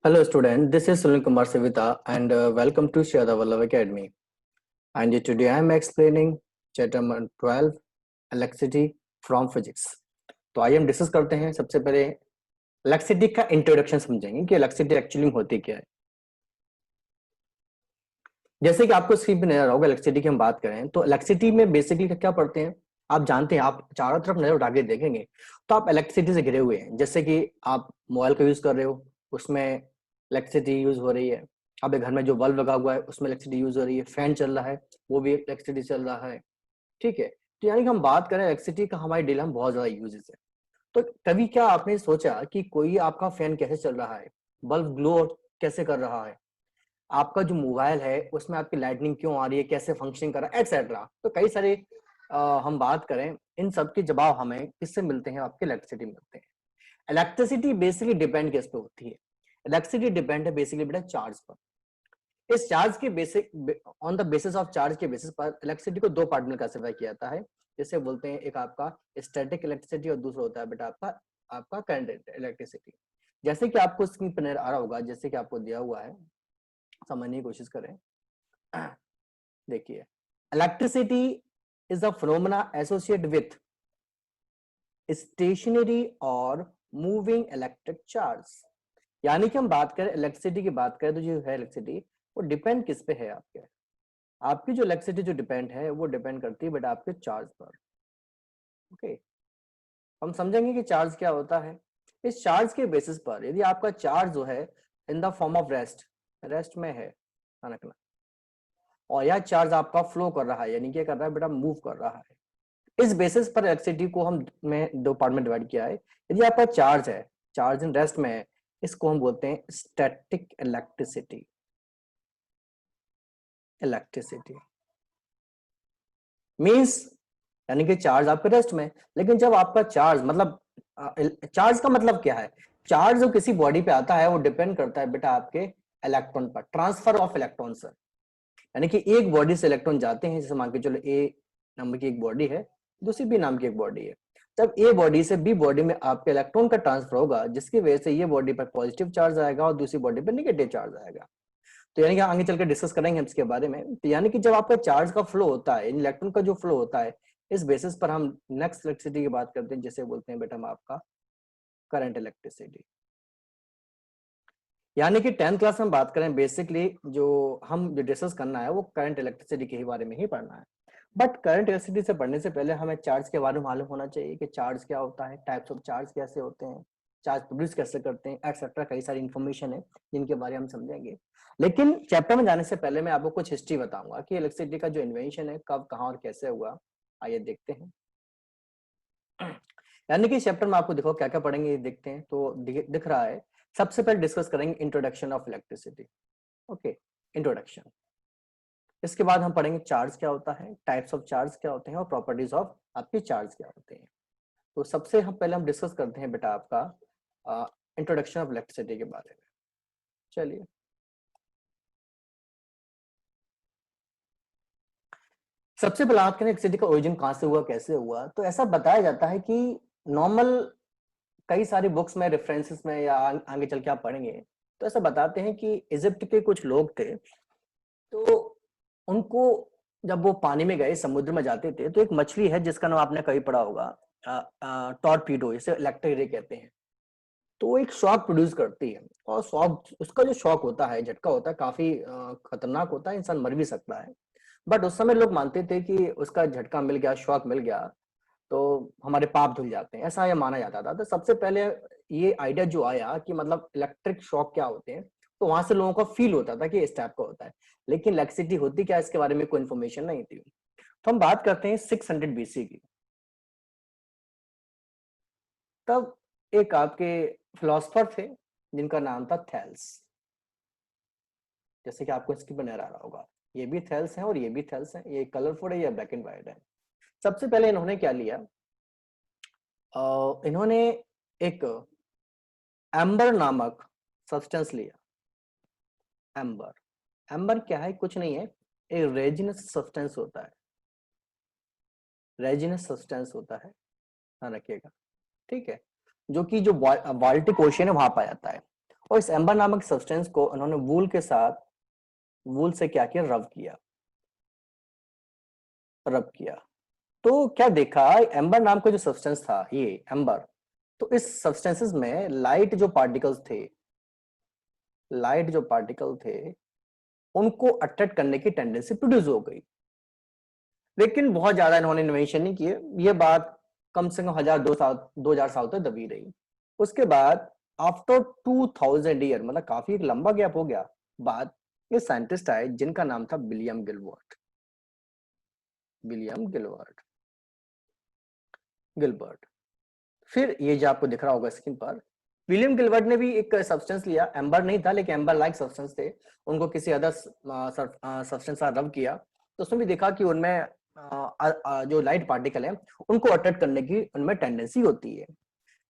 Hello student, this is Sunil Kumar Savita and welcome to Shada Vallabh Academy. And today I am explaining chapter number 12 electricity from physics. तो आइए हम discuss करते हैं। सबसे पहले electricity का introduction समझेंगे कि इलेक्ट्रिसिटी एक्चुअली होती क्या है। जैसे कि आपको स्क्रीन पे नजर होगा, इलेक्ट्रिसिटी की हम बात करें तो इलेक्ट्रिसिटी में बेसिकली क्या पढ़ते हैं आप जानते हैं। आप चारों तरफ नजर उठा के देखेंगे तो आप इलेक्ट्रिसिटी से घिरे हुए हैं। जैसे कि आप मोबाइल का यूज कर रहे हो, उसमें इलेक्ट्रिसिटी यूज हो रही है। आपके घर में जो बल्ब लगा हुआ है उसमें इलेक्ट्रिसिटी यूज हो रही है। फैन चल रहा है वो भी इलेक्ट्रिसिटी चल रहा है। ठीक है, तो यानी कि हम बात करें इलेक्ट्रिसिटी का हमारे डेली में बहुत ज्यादा यूजेस है। तो कभी क्या आपने सोचा कि कोई आपका फैन कैसे चल रहा है, बल्ब ग्लो कैसे कर रहा है, आपका जो मोबाइल है उसमें आपकी लाइटनिंग क्यों आ रही है, कैसे फंक्शन कर रहा है, एक्सेट्रा। तो कई सारे हम बात करें इन सब के जवाब हमें किससे मिलते हैं, आपके इलेक्ट्रिसिटी मिलते हैं। इलेक्ट्रिसिटी बेसिकली डिपेंड किस पे होती है? इलेक्ट्रिसिटी डिपेंड है बेसिकली बेटा चार्ज पर। इस चार्ज के basic on the basis of charge के बेसिस पर इलेक्ट्रिसिटी को दो पार्ट में क्लासिफाई किया जाता है। जिसे बोलते हैं एक आपका स्टैटिक इलेक्ट्रिसिटी और दूसरा होता है बेटा आपका आपका करंट इलेक्ट्रिसिटी। जैसे कि आपको स्क्रीन पर नजर आ रहा होगा, जैसे कि आपको दिया हुआ है, समझने की कोशिश करें। देखिए, electricity is a phenomena associate with stationary और मूविंग इलेक्ट्रिक चार्ज। यानी कि हम बात करें इलेक्ट्रिसिटी की बात करें तो जो है इलेक्ट्रिसिटी वो डिपेंड किस पे है? आपके आपकी जो इलेक्ट्रिसिटी जो डिपेंड है वो डिपेंड करती है बेटा आपके चार्ज पर। ओके, हम समझेंगे कि चार्ज क्या होता है। इस चार्ज के बेसिस पर यदि आपका चार्ज जो है in the form of rest में है रखना, और यह चार्ज आपका फ्लो कर रहा है, यानी क्या कर रहा है बेटा, मूव कर रहा है। इस बेसिस पर इलेक्ट्रिसिटी को हम में दो पार्ट में डिवाइड किया है। यदि आपका चार्ज है, चार्ज इन रेस्ट में है, इसको हम बोलते हैं स्टैटिक इलेक्ट्रिसिटी। इलेक्ट्रिसिटी मींस यानी कि चार्ज आपके रेस्ट में। लेकिन जब आपका चार्ज मतलब चार्ज का मतलब क्या है? चार्ज जो किसी बॉडी पे आता है वो डिपेंड करता है बेटा आपके इलेक्ट्रॉन पर, ट्रांसफर ऑफ इलेक्ट्रॉन सर। यानी कि एक बॉडी से इलेक्ट्रॉन जाते हैं, जैसे मान के चलो ए नंबर की एक बॉडी है, दूसरी बी नाम की एक बॉडी है। जब ए बॉडी से बी बॉडी में आपके इलेक्ट्रॉन का ट्रांसफर होगा, जिसकी वजह से ये बॉडी पर पॉजिटिव चार्ज आएगा और दूसरी बॉडी पर नेगेटिव चार्ज आएगा। तो यानी कि आगे चलकर डिस्कस करेंगे हम इसके बारे में। तो यानी कि जब आपका चार्ज का फ्लो होता है, इलेक्ट्रॉन का जो फ्लो होता है, इस बेसिस पर हम नेक्स्ट इलेक्ट्रिसिटी की बात करते हैं, जिसे बोलते हैं बेटा हम आपका करंट इलेक्ट्रिसिटी। यानी कि 10th क्लास में बात करें बेसिकली जो हम जो डिस्कस करना है वो करंट इलेक्ट्रिसिटी के ही बारे में ही पढ़ना है। बट करंट इलेक्ट्रिसिटी से पढ़ने से पहले हमें चार्ज के बारे में मालूम होना चाहिए कि चार्ज क्या होता है, टाइप्स ऑफ चार्ज कैसे होते हैं, चार्ज प्रोड्यूस कैसे करते हैं, एक्सेट्रा। कई सारी इंफॉर्मेशन है जिनके बारे में हम समझेंगे। लेकिन चैप्टर में जाने से पहले मैं आपको कुछ हिस्ट्री बताऊंगा कि इलेक्ट्रिसिटी का जो इन्वेंशन है कब, कहाँ और कैसे हुआ। आइए देखते हैं। यानी कि चैप्टर में आपको देखो क्या क्या पढ़ेंगे, ये देखते हैं तो दिख रहा है। सबसे पहले डिस्कस करेंगे introduction of electricity. Okay, introduction. इसके बाद हम पढ़ेंगे चार्ज क्या होता है, टाइप्स ऑफ चार्ज क्या होते हैं, और प्रॉपर्टीज ऑफ आपके चार्ज क्या होते हैं। तो सबसे हम पहले हम डिस्कस करते हैं बेटा आपका इंट्रोडक्शन ऑफ इलेक्ट्रिसिटी के बारे में। चलिए, सबसे पहले बात करें इलेक्ट्रिसिटी का ओरिजिन कहाँ से हुआ, कैसे हुआ। तो ऐसा बताया जाता है कि नॉर्मल कई सारी बुक्स में, रेफरेंसेस में या आगे चल के आप पढ़ेंगे तो ऐसा बताते हैं कि इजिप्ट के कुछ लोग थे, तो उनको जब वो पानी में गए, समुद्र में जाते थे, तो एक मछली है जिसका नाम आपने कहीं पढ़ा होगा, टॉर्पीडो, इसे इलेक्ट्रिक रे कहते हैं। तो वो एक शॉक प्रोड्यूस करती है, और शॉक, उसका जो शॉक होता है, झटका होता है, काफी खतरनाक होता है, इंसान मर भी सकता है। बट उस समय लोग मानते थे कि उसका झटका मिल गया, शॉक मिल गया तो हमारे पाप धुल जाते हैं, ऐसा ये माना जाता था। तो सबसे पहले ये आइडिया जो आया कि मतलब इलेक्ट्रिक शॉक क्या होते हैं, तो वहां से लोगों का फील होता था कि इस टाइप का होता है। लेकिन इलेक्ट्रिसिटी होती क्या, इसके बारे में कोई इन्फॉर्मेशन नहीं थी। तो हम बात करते हैं 600 बीसी की। तब एक आपके फिलोसफर थे जिनका नाम था थेल्स। जैसे कि आपको इसकी बना रहा होगा, ये भी थेल्स है और ये भी थेल्स है, ये कलरफुल है, ये ब्लैक एंड व्हाइट है। सबसे पहले इन्होंने क्या लिया, इन्होंने एक एम्बर नामक सब्सटेंस लिया। एम्बर, एम्बर क्या है, कुछ नहीं है, एक रेजिनस सब्सटेंस होता है। रेजिनस सब्सटेंस होता है, ध्यान रखिएगा, ठीक है, जो कि जो बाल्टिक ओशियन है वहां पाया जाता है। और इस एम्बर नामक सब्सटेंस को उन्होंने वूल से क्या किया, रब किया। तो क्या देखा, एम्बर नाम का जो सब्सटेंस था ये एम्बर, तो इस सब्सटेंसेस में लाइट जो पार्टिकल थे उनको अट्रैक्ट करने की टेंडेंसी प्रोड्यूस हो गई। लेकिन बहुत ज्यादा इन्होंने इन्वेंशन नहीं किए, ये बात कम से कम 2000 साल तक दबी रही। उसके बाद आफ्टर 2000 ईयर, मतलब काफी एक लंबा गैप हो गया बाद, ये साइंटिस्ट आए जिनका नाम था विलियम गिलबर्ट। फिर ये जो आपको दिख रहा होगा स्क्रीन पर, विलियम गिलबर्ट ने भी एक सब्सटेंस लिया, एम्बर नहीं था लेकिन एम्बर लाइक सब्सटेंस थे, उनको किसी अदर सब्सटेंस से रब किया, तो उसमें भी देखा कि उनमें जो लाइट पार्टिकल है उनको अट्रैक्ट करने की उनमें टेंडेंसी होती है।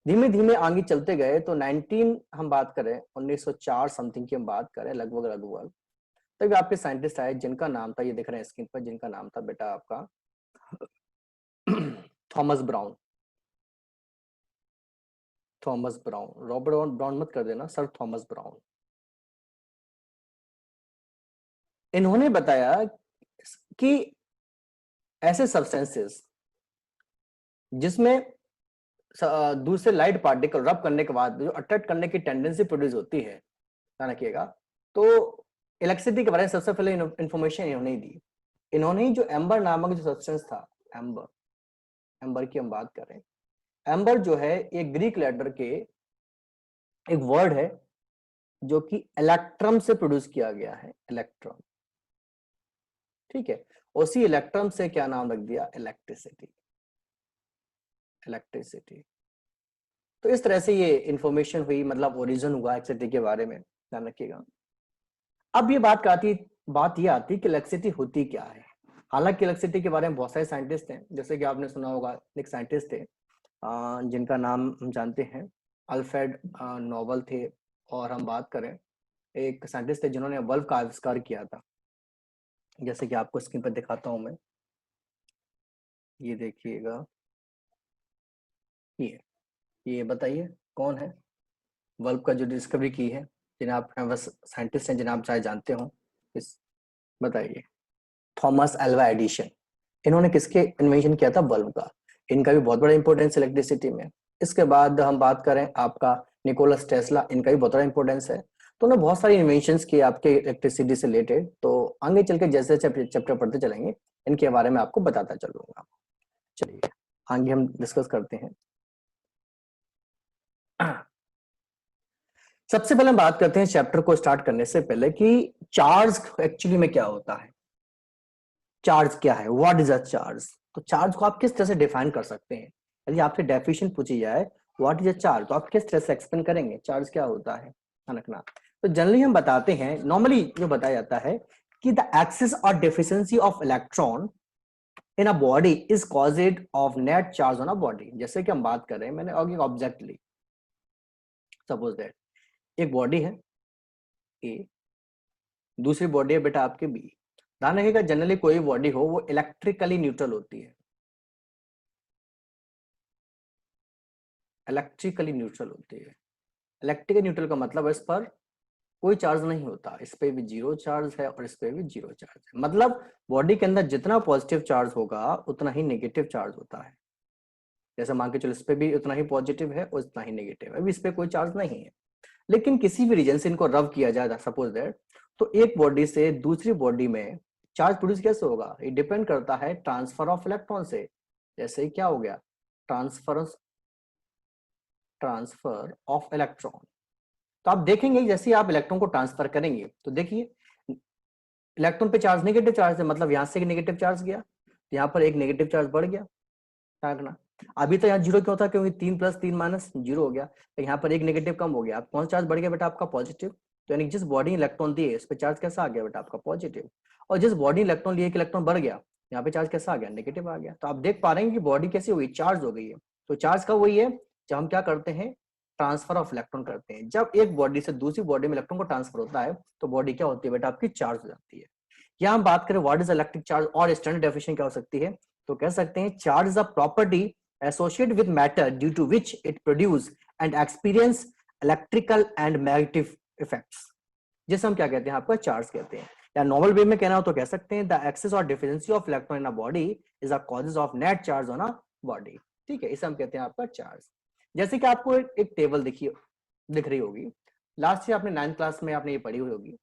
धीमे धीमे आगे चलते गए तो 1904 समथिंग की हम बात करें लगभग, तभी आपके साइंटिस्ट आए जिनका नाम था, ये दिख रहे हैं स्क्रीन पर, जिनका नाम था बेटा आपका थॉमस ब्राउन। रॉबर्ट ब्राउन मत कर देना, सर थॉमस ब्राउन। इन्होंने बताया कि ऐसे सब्सटेंसेस जिसमें दूसरे लाइट पार्टिकल रब करने के बाद जो अट्रैक्ट करने की टेंडेंसी प्रोड्यूस होती है, ध्यान रखिएगा, तो इलेक्ट्रिसिटी के बारे में सबसे पहले इंफॉर्मेशन इन्होंने दी। इन्होंने जो एम्बर नामक जो सब्सटेंस था, एम्बर की हम बात करें, एम्बर जो है एक ग्रीक लेटर के एक वर्ड है जो कि इलेक्ट्रम से प्रोड्यूस किया गया है, इलेक्ट्रम, ठीक है। उसी इलेक्ट्रम से क्या नाम रख दिया, इलेक्ट्रिसिटी। तो इस तरह से ये इंफॉर्मेशन हुई, मतलब ओरिजिन हुआ इलेक्ट्रिसिटी के बारे में, ध्यान रखिएगा। अब ये बात ये आती कि इलेक्ट्रिसिटी होती क्या है। हालांकि इलेक्ट्रिसिटी के बारे में बहुत सारे साइंटिस्ट हैं, जैसे कि आपने सुना होगा एक साइंटिस्ट थे जिनका नाम हम जानते हैं, अल्फ्रेड नोबल थे। और हम बात करें एक साइंटिस्ट थे जिन्होंने बल्ब का आविष्कार किया था, जैसे कि आपको स्क्रीन पर दिखाता हूं मैं, ये देखिएगा, ये बताइए कौन है बल्ब का जो डिस्कवरी की है, जिन्हें आप बस साइंटिस्ट हैं जिन्हें आप चाहे जानते हो, इस बताइए, थॉमस एल्वा एडिशन। इन्होंने किसके इन्वेंशन किया था, बल्ब का। इनका भी बहुत बड़ा इंपॉर्टेंस इलेक्ट्रिसिटी में। इसके बाद हम बात करें आपका निकोलस टेस्ला, इनका भी बहुत बड़ा इंपॉर्टेंस है। तो उन्होंने बहुत सारी इन्वेंशंस किए आपके इलेक्ट्रिसिटी से रिलेटेड, तो आगे चल के जैसे चैप्टर पढ़ते चलेंगे इनके बारे में आपको बताता चलूंगा। चलिए आगे हम डिस्कस करते हैं। सबसे पहले बात करते हैं चैप्टर को स्टार्ट करने से पहले कि चार्ज एक्चुअली में क्या होता है, चार्ज क्या है, व्हाट इज अ चार्ज। तो चार्ज को आप किस तरह से डिफाइन कर सकते हैं, यदि आपसे डेफिनेशन पूछी जाए व्हाट इज अ चार्ज, तो आप किस तरह से एक्सप्लेन करेंगे चार्ज क्या होता है, ध्यान रखना। तो जनरली हम बताते हैं, नॉर्मली जो बताया जाता है कि द एक्सेस और deficiency of electron in a body is caused of net charge on a body. जैसे कि हम बात कर रहे हैं, मैंने आगे ऑब्जेक्ट ली, सपोज दैट एक बॉडी है ए, दूसरी बॉडी है बेटा आपके बी। ध्यान रखिएगा जनरली कोई बॉडी हो वो इलेक्ट्रिकली न्यूट्रल होती है, इलेक्ट्रिकली न्यूट्रल का मतलब इस पर कोई चार्ज नहीं होता, इस पे भी जीरो चार्ज है और इस पे भी जीरो चार्ज है। मतलब बॉडी के अंदर जितना पॉजिटिव चार्ज होगा उतना ही नेगेटिव चार्ज होता है। जैसे मान के चलो इस पे भी उतना ही पॉजिटिव है और उतना ही नेगेटिव है, अभी इस पे कोई चार्ज नहीं है। लेकिन किसी भी रीजन से इनको रब किया जाए सपोज दैट, तो एक बॉडी से दूसरी बॉडी में चार्ज प्रोड्यूस कैसे होगा, ये डिपेंड करता है ट्रांसफर ऑफ इलेक्ट्रॉन से। जैसे क्या हो गया, ट्रांसफर ऑफ इलेक्ट्रॉन। तो आप देखेंगे जैसे आप इलेक्ट्रॉन को ट्रांसफर करेंगे तो देखिए इलेक्ट्रॉन पे चार्ज नेगेटिव चार्ज है, मतलब यहां से एक नेगेटिव चार्ज गया, यहाँ पर एक नेगेटिव चार्ज बढ़ गया, रखना। अभी तो यहाँ जीरो क्यों था, क्योंकि 3 + 3 - जीरो हो गया, तो यहाँ पर एक नेगेटिव कम हो गया, कौन सा चार्ज बढ़ गया बेटा आपका, पॉजिटिव। तो यानी जिस बॉडी इलेक्ट्रॉन दिए इस पे चार्ज कैसा आ गया बेटा आपका, पॉजिटिव। और जिस बॉडी इलेक्ट्रॉन लिए इलेक्ट्रॉन बढ़ गया, यहाँ पे चार्ज कैसा आ गया, नेगेटिव आ गया। तो आप देख पा रहे हैं कि बॉडी कैसी हो गई, चार्ज हो गई है। तो चार्ज का वही है जब हम क्या करते हैं, ट्रांसफर ऑफ इलेक्ट्रॉन करते हैं। जब एक बॉडी से दूसरी बॉडी में इलेक्ट्रॉन को ट्रांसफर होता है तो बॉडी क्या होती है बेटा आपकी, चार्ज हो जाती है। यहाँ हम बात करें व्हाट इज इलेक्ट्रिक चार्ज और स्टैंडर्ड डेफिनेशन क्या हो सकती है, तो कह सकते हैं charge is a property associated with matter due to which it produce and experience electrical and magnetic effects, जिसे हम क्या कहते हैं, आपका चार्ज कहते हैं, या नॉर्मल वे में कहना हो तो कह सकते हैं द एक्सेस और deficiency of electron in a body is a causes of net charge on a body. ठीक है, इसे हम कहते हैं आपका चार्ज। जैसे कि आपको एक टेबल दिख रही होगी, लास्ट ईयर आपने 9th क्लास में आपने ये पढ़ी हुई होगी।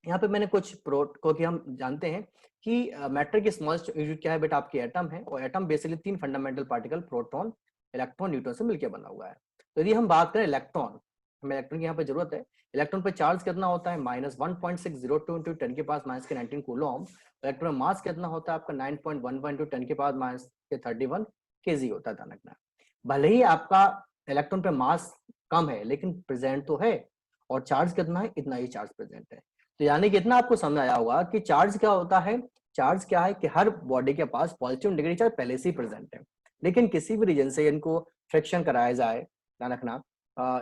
यहाँ पे मैंने कुछ क्योंकि हम जानते हैं कि मैटर की स्मॉलेस्ट यूनिट क्या है बेटा, आपकी एटम है, और atom basically 3 fundamental particle proton, electron, neutron से मिलकर बना हुआ है। तो यदि हम बात करें इलेक्ट्रॉन, हमें इलेक्ट्रॉन की यहाँ पे जरूरत है। इलेक्ट्रॉन पे चार्ज कितना होता है, -1.602 इंटू 10 के पास -19 कूलम। इलेक्ट्रॉन मास कितना होता है आपका 9.11 इंटू 10 के पास -31 केजी होता है धनकना। भले ही आपका इलेक्ट्रॉन पे मास कम है, लेकिन प्रेजेंट तो है, और चार्ज कितना है, इतना ही चार्ज प्रेजेंट है। तो यानी कि इतना आपको समझ आया होगा कि चार्ज क्या होता है। चार्ज क्या है कि हर बॉडी के पास पॉजिटिव नेगेटिव चार्ज पहले से ही प्रेजेंट है, लेकिन किसी भी रीजन से इनको फ्रिक्शन कराया जाए, ध्यान रखना,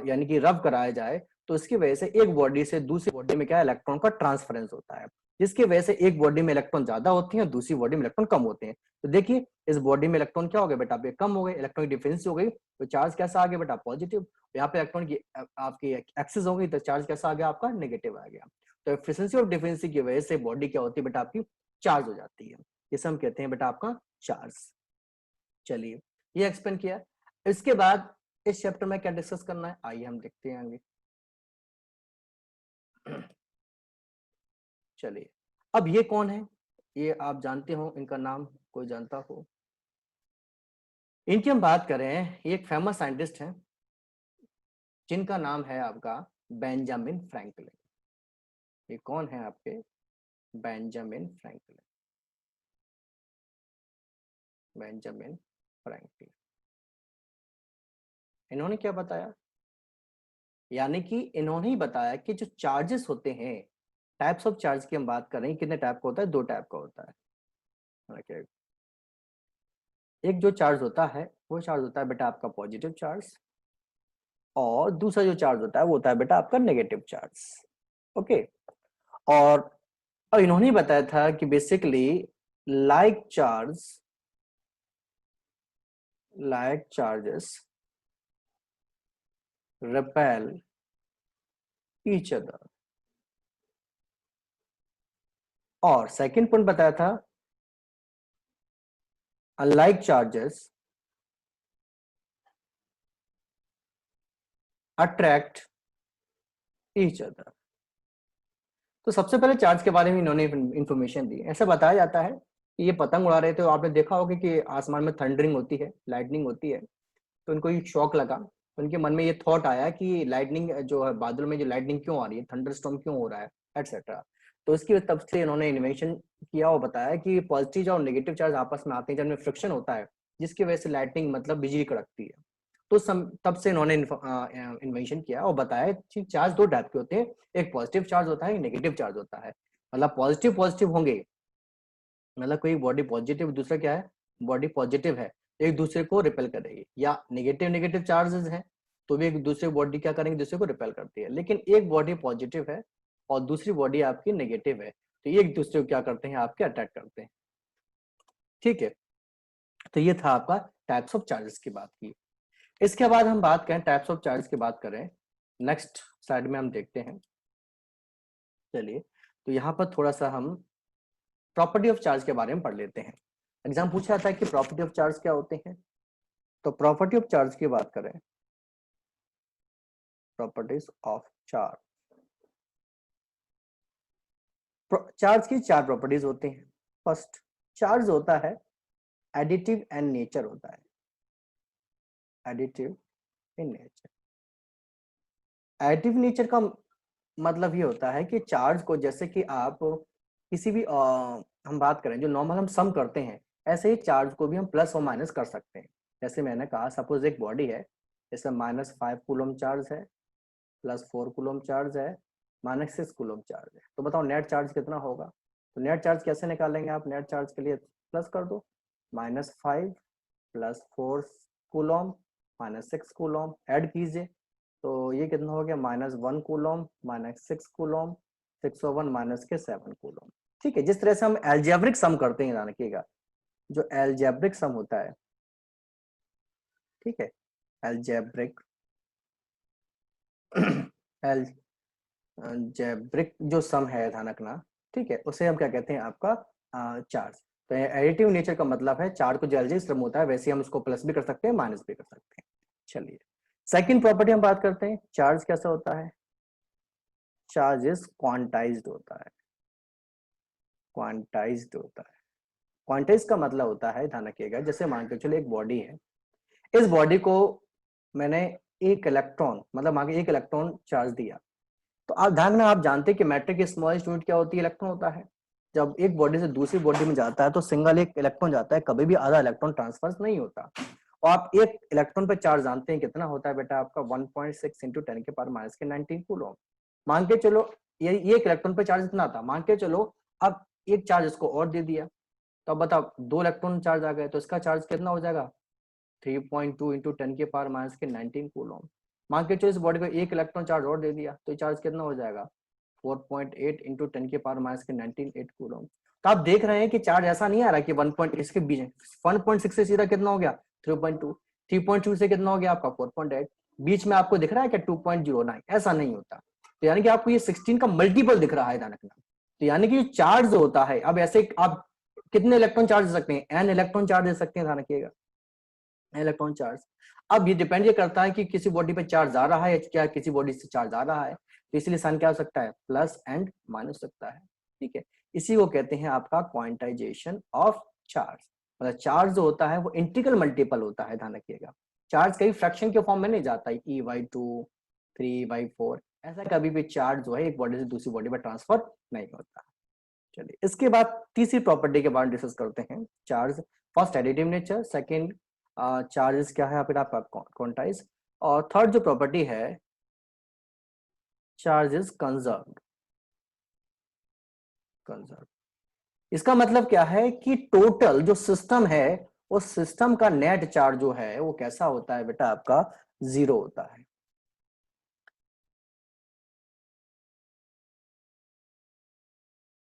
यानी कि रब कराया जाए, तो इसकी वजह से एक बॉडी से दूसरी बॉडी में क्या इलेक्ट्रॉन का ट्रांसफरेंस होता है, जिसकी वजह से एक बॉडी में इलेक्ट्रॉन ज्यादा होते हैं, दूसरी बॉडी में इलेक्ट्रॉन कम होते हैं। तो देखिए इस बॉडी में इलेक्ट्रॉन क्या हो गया बेटा, आप कम हो गए, इलेक्ट्रॉन की डिफरेंस हो गई, तो चार्ज कैसा आ गया बेटा, पॉजिटिव। यहाँ पे इलेक्ट्रॉन की आपकी एक्सेस हो गई, तो चार्ज कैसा आ गया, आपका नेगेटिव आ गया। तो एफिशिएंसी ऑफ डिफरेंसी की वजह से बॉडी क्या होती है बेटा, आपकी चार्ज हो जाती है, जिसे हम कहते हैं बेटा आपका चार्ज। चलिए ये एक्सप्लेन किया। इसके बाद इस चैप्टर में क्या डिस्कस करना है, आइए हम देखते हैं आगे। चलिए, अब ये कौन है, ये आप जानते हो, इनका नाम कोई जानता हो? इनकी हम बात करें, ये एक फेमस साइंटिस्ट हैं जिनका नाम है आपका बेंजामिन फ्रैंकलिन। ये कौन है आपके, बेंजामिन फ्रैंकलिन, बेंजामिन फ्रैंकलिन। इन्होंने क्या बताया, यानी कि इन्होंने ही बताया कि जो चार्जेस होते हैं, टाइप्स ऑफ चार्ज की हम बात कर रहे हैं, कितने टाइप का होता है, 2 टाइप का होता है। एक जो चार्ज होता है वो चार्ज होता है बेटा आपका पॉजिटिव चार्ज, और दूसरा जो चार्ज होता है वो होता है बेटा आपका नेगेटिव चार्ज। ओके, और इन्होंने बताया था कि basically like charges repel each other, और सेकंड पॉइंट बताया था unlike charges attract each other। तो सबसे पहले चार्ज के बारे में इन्होंने इंफॉर्मेशन दी। ऐसा बताया जाता है कि ये पतंग उड़ा रहे थे, तो आपने देखा होगा कि आसमान में थंडरिंग होती है, लाइटनिंग होती है, तो उनको एक शॉक लगा, उनके मन में ये थॉट आया कि लाइटनिंग जो है, बादल में जो लाइटनिंग क्यों आ रही है, थंडरस्टॉर्म क्यों हो रहा है, एटसेट्रा। तो इसकी तब से इन्होंने इन्वेंशन किया और बताया कि पॉजिटिव और नेगेटिव चार्ज आपस में आते हैं, जिनमें फ्रिक्शन होता है, जिसकी वजह से लाइटनिंग मतलब बिजली कड़कती है। तो तब से इन्होंने इन्वेंशन किया और बताया कि चार्ज 2 टाइप के होते हैं, एक पॉजिटिव चार्ज होता है, एक नेगेटिव चार्ज होता है। मतलब पॉजिटिव पॉजिटिव होंगे, मतलब कोई बॉडी पॉजिटिव, दूसरा क्या है, बॉडी पॉजिटिव है, एक दूसरे को रिपेल करेगी, या नेगेटिव नेगेटिव चार्जेस हैं तो भी एक दूसरे बॉडी क्या करेंगे, दूसरे को रिपेल करती है। लेकिन एक बॉडी पॉजिटिव है और दूसरी बॉडी आपकी नेगेटिव है, तो एक दूसरे को क्या करते हैं, आपके अटैक करते हैं। ठीक है, तो ये था आपका टाइप्स ऑफ चार्जेस की बात की। इसके बाद हम बात करें, टाइप्स ऑफ चार्जेस की बात करें, नेक्स्ट स्लाइड में हम देखते हैं। चलिए, तो यहाँ पर थोड़ा सा हम प्रॉपर्टी ऑफ चार्ज के बारे में पढ़ लेते हैं। एग्जाम पूछा था कि प्रॉपर्टी ऑफ चार्ज क्या होते हैं, तो प्रॉपर्टी ऑफ चार्ज की बात करें, प्रॉपर्टीज ऑफ चार्ज, चार्ज की 4 प्रॉपर्टीज होती हैं। फर्स्ट, चार्ज होता है एडिटिव एंड नेचर होता है, additive in nature. Additive nature का मतलब ये होता है कि चार्ज को, जैसे कि आप किसी भी हम बात करें जो नॉर्मल हम सम करते हैं, ऐसे ही चार्ज को भी हम प्लस और माइनस कर सकते हैं। जैसे मैंने कहा, सपोज एक बॉडी है, इसमें -5 कूलम चार्ज है, +4 कूलम चार्ज है, -6 कूलम चार्ज है, तो बताओ नेट चार्ज कितना होगा। तो नेट चार्ज कैसे निकालेंगे आप, नेट चार्ज के लिए प्लस कर दो, -5 +4 कूलम -6 कूलम ऐड कीजिए, तो ये कितना हो गया, -1 कूलम -6 कूलम 601 -7 कूलम। ठीक है, जिस तरह से हम एल्जेब्रिक सम करते हैं, ध्यान रखिएगा, जो एल्जेब्रिक सम होता है, ठीक है, एल्जेब्रिक अलजेब्रिक जो सम है ध्यान रखना, ठीक है, उसे हम क्या कहते हैं आपका चार्ज। तो एडिटिव नेचर का मतलब है चार्ज को जैसे सम होता है वैसे हम उसको प्लस भी कर सकते हैं माइनस भी कर सकते हैं। चलिए सेकंड प्रॉपर्टी हम बात करते हैं, चार्ज कैसा होता है, चार्ज इज क्वांटाइज्ड होता है, क्वांटाइज्ड होता है। क्वांटाइज का मतलब होता है ध्यान रखिएगा, जैसे मान के चलो एक बॉडी है, इस बॉडी को मैंने एक इलेक्ट्रॉन मतलब मान के एक इलेक्ट्रॉन चार्ज दिया, तो आप ध्यान में आप जानते हैं कि मैटर की स्मॉलेस्ट यूनिट क्या होती है, इलेक्ट्रॉन होता है। जब एक बॉडी से दूसरी बॉडी में जाता है तो सिंगल एक इलेक्ट्रॉन जाता है, कभी भी आधा इलेक्ट्रॉन ट्रांसफर नहीं होता। और आप एक इलेक्ट्रॉन पर चार्ज जानते हैं कितना होता है बेटा आपका 1.6 इंटू 10 के पावर माइनस के 19 कूलम। मान के चलो ये एक इलेक्ट्रॉन पर चार्ज इतना था, मान के चलो अब एक चार्ज इसको और दे दिया, तो अब बताओ 2 इलेक्ट्रॉन चार्ज आ गए, तो इसका चार्ज कितना हो जाएगा 3.2 इंटू 10 के पावर माइनस के 19 कूलम। मान के चलो इस बॉडी को एक इलेक्ट्रॉन चार्ज और दे दिया, तो चार्ज कितना हो जाएगा 4.8 इंटू 10 के पावर माइनस के 19 8 कूलम। तो आप देख रहे हैं कि चार्ज ऐसा नहीं आ रहा कि 1 पॉइंट इसके बीच 1.6 से सीधा कितना हो गया 3.2, 3.2 से कितना हो गया आपका 4.8, बीच में आपको दिख रहा है क्या 2.09, ऐसा नहीं होता। तो यानी कि आपको ये 16 का मल्टीपल दिख रहा है ध्यान रखना। तो यानी कि चार्ज होता है, अब ऐसे आप कितने इलेक्ट्रॉन चार्ज दे सकते हैं, n इलेक्ट्रॉन चार्ज दे सकते हैं, ध्यान रखिएगा इलेक्ट्रॉन चार्ज। अब ये डिपेंड ये करता है कि किसी बॉडी पे चार्ज आ रहा है क्या किसी बॉडी से चार्ज आ रहा है, तो इसलिए साइन क्या हो सकता है प्लस एंड माइनस सकता है, ठीक है। इसी को कहते हैं आपका क्वांटाइजेशन ऑफ चार्ज। मतलब चार्ज जो होता है वो इंटीग्रल मल्टीपल होता है, ध्यान रखिएगा। चार्ज कई फ्रैक्शन के फॉर्म में नहीं जाता है E/2 3/4, ऐसा कभी भी चार्ज जो है एक बॉडी से दूसरी बॉडी पर ट्रांसफर नहीं होता। चलिए इसके बाद तीसरी प्रॉपर्टी के बारे में डिस्कस करते हैं, charge. First additive nature, second charges क्या है फिर आपका क्वांटाइज, और थर्ड जो प्रॉपर्टी है चार्ज इज कंजर्व्ड। कंजर्व इसका मतलब क्या है कि टोटल जो सिस्टम है उस सिस्टम का नेट चार्ज जो है वो कैसा होता है बेटा आपका 0 होता है।